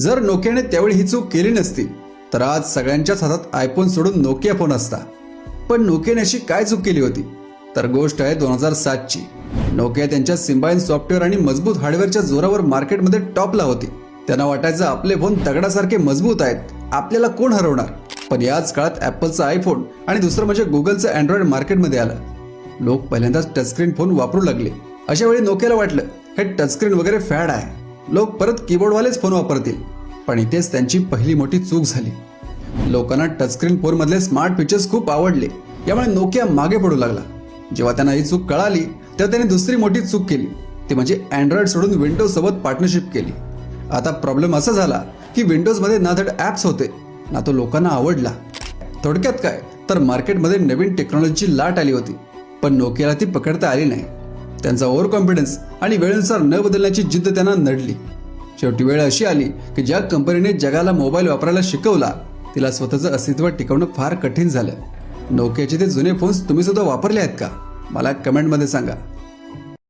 जर नोकियाने त्यावेळी ही चूक केली नसती तर आज सगळ्यांच्याच हातात आयफोन सोडून नोकिया फोन असता। पण नोकियाने अशी काय चूक केली होती? तर गोष्ट आहे 2007ची। नोकिया त्यांच्या सिम्बायन सॉफ्टवेअर आणि मजबूत हार्डवेअरच्या जोरावर मार्केटमध्ये टॉपला होती। त्यांना वाटायचं आपले फोन दगडासारखे मजबूत आहेत, आपल्याला कोण हरवणार। पण याच काळात ॲपलचा आयफोन आणि दुसरं म्हणजे गुगलचं अँड्रॉइड मार्केटमध्ये आलं। लोक पहिल्यांदाच टचस्क्रीन फोन वापरू लागले। अशा वेळी नोकियाला वाटलं हे टचस्क्रीन वगैरे फॅड आहे, लोक परत कीबोर्डवालेच फोन वापरतील। पण इथेच त्यांची पहिली मोठी चूक झाली। लोकांना टचस्क्रीन फोन मधले स्मार्ट फीचर्स खूप आवडले, यामुळे नोकिया मागे पडू लागला। जेव्हा त्यांना ही चूक कळाली तेव्हा त्यांनी दुसरी मोठी चूक केली, ती म्हणजे अँड्रॉइड सोडून विंडोज सोबत पार्टनरशिप केली। आता प्रॉब्लेम असा झाला की विंडोज मध्ये ना धड ॲप्स होते ना तो लोकांना आवडला। थोडक्यात काय तर मार्केटमध्ये नवीन टेक्नॉलॉजीची लाट आली होती, पण नोकियाला ती पकडता आली नाही। त्यांचा ओव्हर कॉन्फिडन्स आणि वेळेनुसार न बदलण्याची जिद्द त्यांना नडली। शेवटी वेळ अशी आली की ज्या कंपनीने जगाला मोबाईल वापरायला शिकवला तिला स्वतःचं अस्तित्व टिकवणं फार कठीण झालं। नोकियाचे ते जुने फोन्स तुम्ही सुद्धा वापरले आहेत का? मला कमेंटमध्ये सांगा।